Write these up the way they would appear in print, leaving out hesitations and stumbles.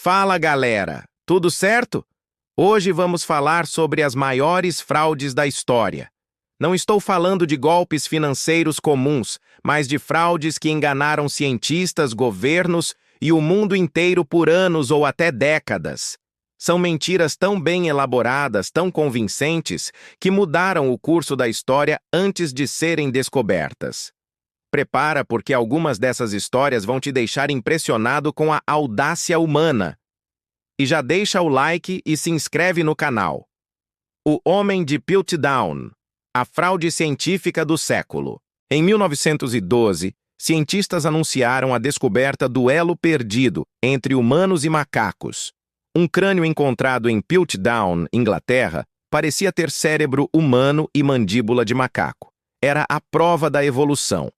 Fala, galera! Tudo certo? Hoje vamos falar sobre as maiores fraudes da história. Não estou falando de golpes financeiros comuns, mas de fraudes que enganaram cientistas, governos e o mundo inteiro por anos ou até décadas. São mentiras tão bem elaboradas, tão convincentes, que mudaram o curso da história antes de serem descobertas. Prepara, porque algumas dessas histórias vão te deixar impressionado com a audácia humana. E já deixa o like e se inscreve no canal. O Homem de Piltdown, a fraude científica do século. Em 1912, cientistas anunciaram a descoberta do elo perdido entre humanos e macacos. Um crânio encontrado em Piltdown, Inglaterra, parecia ter cérebro humano e mandíbula de macaco. Era a prova da evolução.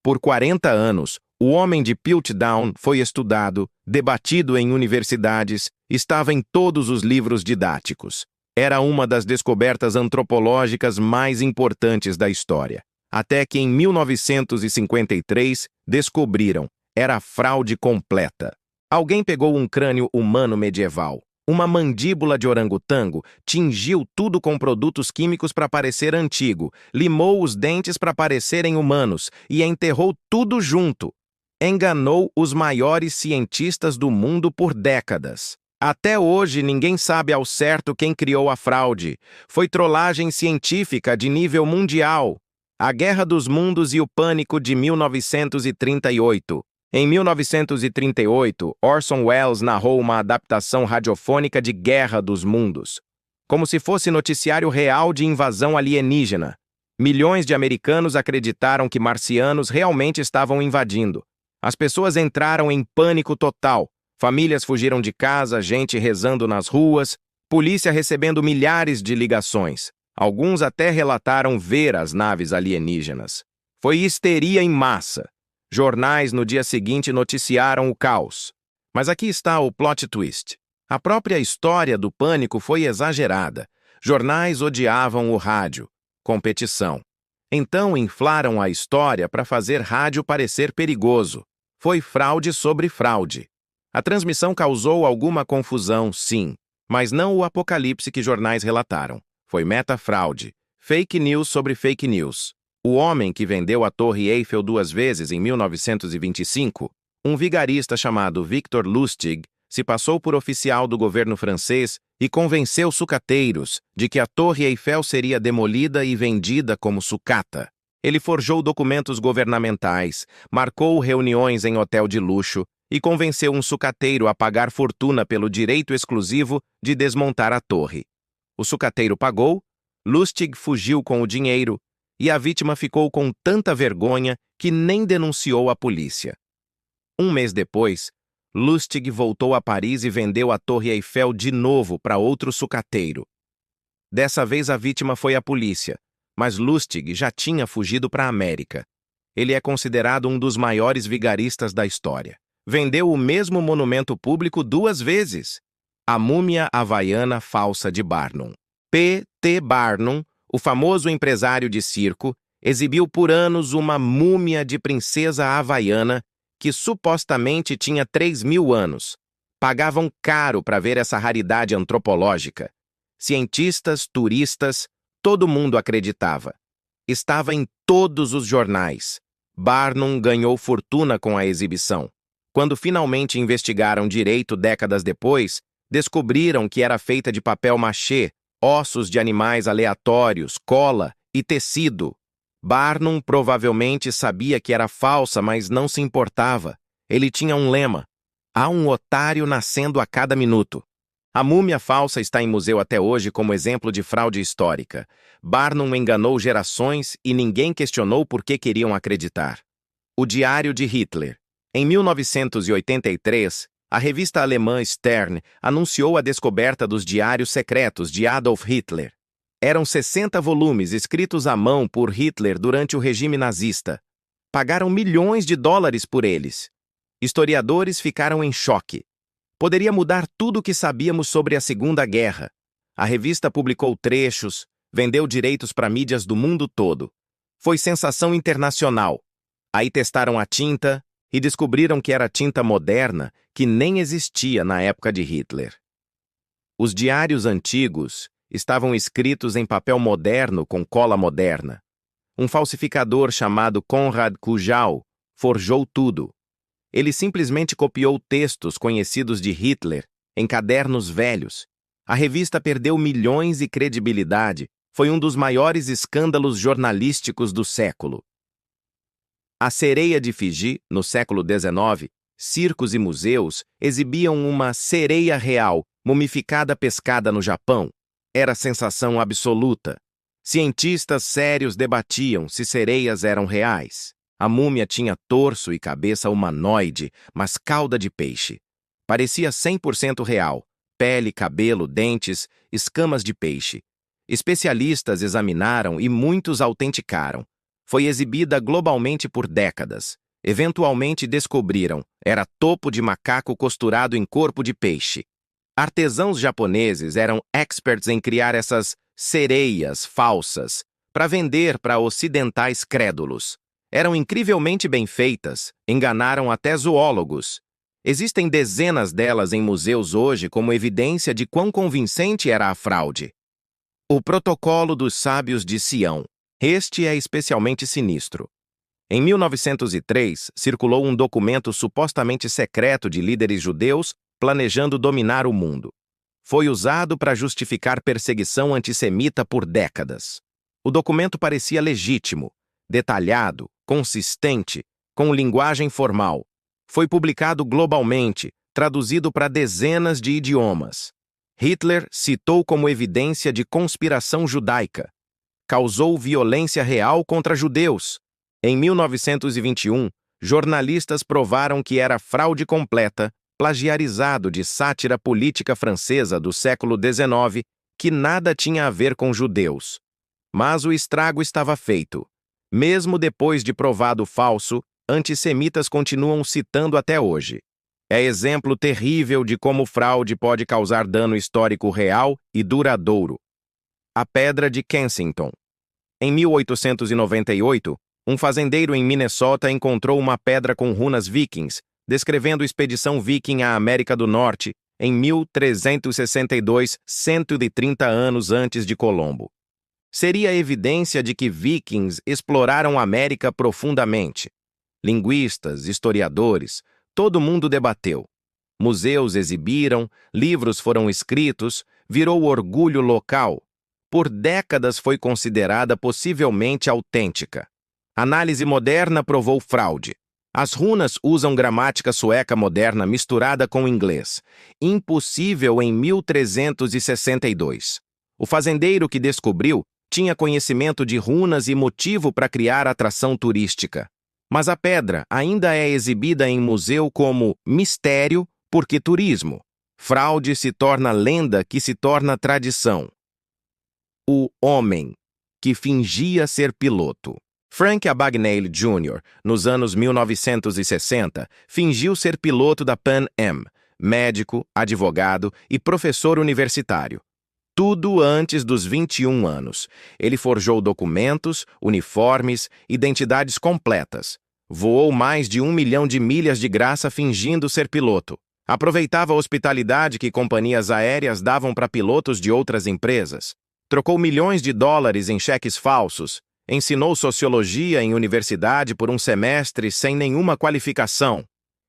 Por 40 anos, o Homem de Piltdown foi estudado, debatido em universidades, estava em todos os livros didáticos. Era uma das descobertas antropológicas mais importantes da história. Até que em 1953, descobriram, era fraude completa. Alguém pegou um crânio humano medieval, uma mandíbula de orangotango, tingiu tudo com produtos químicos para parecer antigo, limou os dentes para parecerem humanos e enterrou tudo junto. Enganou os maiores cientistas do mundo por décadas. Até hoje, ninguém sabe ao certo quem criou a fraude. Foi trollagem científica de nível mundial. A Guerra dos Mundos e o Pânico de 1938. Em 1938, Orson Welles narrou uma adaptação radiofônica de Guerra dos Mundos, como se fosse noticiário real de invasão alienígena. Milhões de americanos acreditaram que marcianos realmente estavam invadindo. As pessoas entraram em pânico total. Famílias fugiram de casa, gente rezando nas ruas, polícia recebendo milhares de ligações. Alguns até relataram ver as naves alienígenas. Foi histeria em massa. Jornais no dia seguinte noticiaram o caos. Mas aqui está o plot twist. A própria história do pânico foi exagerada. Jornais odiavam o rádio. Competição. Então inflaram a história para fazer rádio parecer perigoso. Foi fraude sobre fraude. A transmissão causou alguma confusão, sim, mas não o apocalipse que jornais relataram. Foi metafraude. Fake news sobre fake news. O homem que vendeu a Torre Eiffel 2 vezes em 1925, um vigarista chamado Victor Lustig, se passou por oficial do governo francês e convenceu sucateiros de que a Torre Eiffel seria demolida e vendida como sucata. Ele forjou documentos governamentais, marcou reuniões em hotel de luxo e convenceu um sucateiro a pagar fortuna pelo direito exclusivo de desmontar a torre. O sucateiro pagou, Lustig fugiu com o dinheiro e a vítima ficou com tanta vergonha que nem denunciou a polícia. Um mês depois, Lustig voltou a Paris e vendeu a Torre Eiffel de novo para outro sucateiro. Dessa vez a vítima foi a polícia, mas Lustig já tinha fugido para a América. Ele é considerado um dos maiores vigaristas da história. Vendeu o mesmo monumento público 2 vezes. A múmia havaiana falsa de Barnum. P.T. Barnum, o famoso empresário de circo, exibiu por anos uma múmia de princesa havaiana que supostamente tinha 3.000 anos. Pagavam caro para ver essa raridade antropológica. Cientistas, turistas, todo mundo acreditava. Estava em todos os jornais. Barnum ganhou fortuna com a exibição. Quando finalmente investigaram direito décadas depois, descobriram que era feita de papel machê, ossos de animais aleatórios, cola e tecido. Barnum provavelmente sabia que era falsa, mas não se importava. Ele tinha um lema: há um otário nascendo a cada minuto. A múmia falsa está em museu até hoje como exemplo de fraude histórica. Barnum enganou gerações e ninguém questionou por que queriam acreditar. O Diário de Hitler. Em 1983, a revista alemã Stern anunciou a descoberta dos diários secretos de Adolf Hitler. Eram 60 volumes escritos à mão por Hitler durante o regime nazista. Pagaram milhões de dólares por eles. Historiadores ficaram em choque. Poderia mudar tudo o que sabíamos sobre a Segunda Guerra. A revista publicou trechos, vendeu direitos para mídias do mundo todo. Foi sensação internacional. Aí testaram a tinta, e descobriram que era tinta moderna que nem existia na época de Hitler. Os diários antigos estavam escritos em papel moderno com cola moderna. Um falsificador chamado Konrad Kujau forjou tudo. Ele simplesmente copiou textos conhecidos de Hitler em cadernos velhos. A revista perdeu milhões e credibilidade. Foi um dos maiores escândalos jornalísticos do século. A sereia de Figi, no século XIX, circos e museus exibiam uma sereia real, mumificada pescada no Japão. Era sensação absoluta. Cientistas sérios debatiam se sereias eram reais. A múmia tinha torso e cabeça humanoide, mas cauda de peixe. Parecia 100% real. Pele, cabelo, dentes, escamas de peixe. Especialistas examinaram e muitos autenticaram. Foi exibida globalmente por décadas. Eventualmente descobriram, era topo de macaco costurado em corpo de peixe. Artesãos japoneses eram experts em criar essas sereias falsas para vender para ocidentais crédulos. Eram incrivelmente bem feitas, enganaram até zoólogos. Existem dezenas delas em museus hoje como evidência de quão convincente era a fraude. O Protocolo dos Sábios de Sião. Este é especialmente sinistro. Em 1903, circulou um documento supostamente secreto de líderes judeus planejando dominar o mundo. Foi usado para justificar perseguição antissemita por décadas. O documento parecia legítimo, detalhado, consistente, com linguagem formal. Foi publicado globalmente, traduzido para dezenas de idiomas. Hitler citou como evidência de conspiração judaica. Causou violência real contra judeus. Em 1921, jornalistas provaram que era fraude completa, plagiarizado de sátira política francesa do século XIX, que nada tinha a ver com judeus. Mas o estrago estava feito. Mesmo depois de provado falso, antissemitas continuam citando até hoje. É exemplo terrível de como fraude pode causar dano histórico real e duradouro. A Pedra de Kensington. Em 1898, um fazendeiro em Minnesota encontrou uma pedra com runas vikings, descrevendo expedição viking à América do Norte em 1362, 130 anos antes de Colombo. Seria evidência de que vikings exploraram a América profundamente. Linguistas, historiadores, todo mundo debateu. Museus exibiram, livros foram escritos, virou orgulho local. Por décadas foi considerada possivelmente autêntica. Análise moderna provou fraude. As runas usam gramática sueca moderna misturada com inglês. Impossível em 1362. O fazendeiro que descobriu tinha conhecimento de runas e motivo para criar atração turística. Mas a pedra ainda é exibida em museu como mistério porque turismo. Fraude se torna lenda que se torna tradição. O homem que fingia ser piloto. Frank Abagnale Jr., nos anos 1960, fingiu ser piloto da Pan Am, médico, advogado e professor universitário. Tudo antes dos 21 anos. Ele forjou documentos, uniformes, identidades completas. Voou mais de 1 milhão de milhas de graça fingindo ser piloto. Aproveitava a hospitalidade que companhias aéreas davam para pilotos de outras empresas. Trocou milhões de dólares em cheques falsos. Ensinou sociologia em universidade por um semestre sem nenhuma qualificação.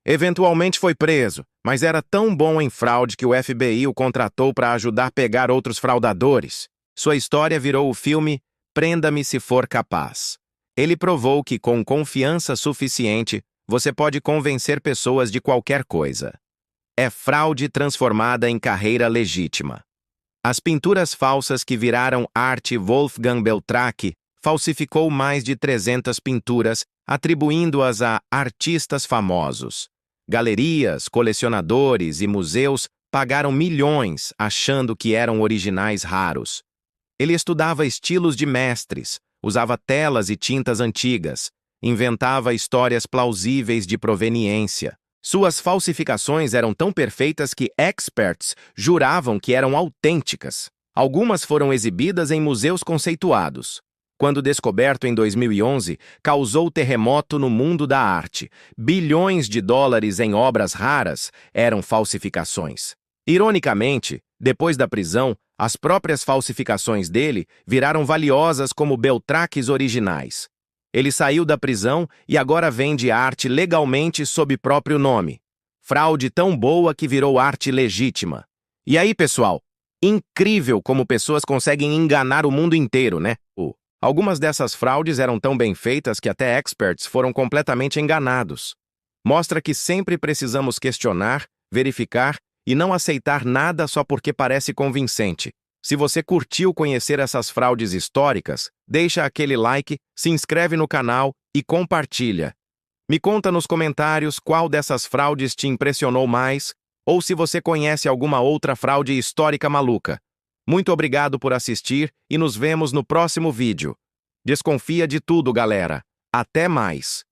Eventualmente foi preso, mas era tão bom em fraude que o FBI o contratou para ajudar a pegar outros fraudadores. Sua história virou o filme Prenda-me se for capaz. Ele provou que, com confiança suficiente, você pode convencer pessoas de qualquer coisa. É fraude transformada em carreira legítima. As pinturas falsas que viraram arte. Wolfgang Beltracchi falsificou mais de 300 pinturas, atribuindo-as a artistas famosos. Galerias, colecionadores e museus pagaram milhões achando que eram originais raros. Ele estudava estilos de mestres, usava telas e tintas antigas, inventava histórias plausíveis de proveniência. Suas falsificações eram tão perfeitas que experts juravam que eram autênticas. Algumas foram exibidas em museus conceituados. quando descoberto em 2011, causou terremoto no mundo da arte. Bilhões de dólares em obras raras eram falsificações. Ironicamente, depois da prisão, as próprias falsificações dele viraram valiosas como beltraques originais. Ele saiu da prisão e agora vende arte legalmente sob próprio nome. Fraude tão boa que virou arte legítima. E aí, pessoal? Incrível como pessoas conseguem enganar o mundo inteiro, né? Algumas dessas fraudes eram tão bem feitas que até experts foram completamente enganados. Mostra que sempre precisamos questionar, verificar e não aceitar nada só porque parece convincente. Se você curtiu conhecer essas fraudes históricas, deixa aquele like, se inscreve no canal e compartilha. Me conta nos comentários qual dessas fraudes te impressionou mais ou se você conhece alguma outra fraude histórica maluca. Muito obrigado por assistir e nos vemos no próximo vídeo. Desconfia de tudo, galera. Até mais!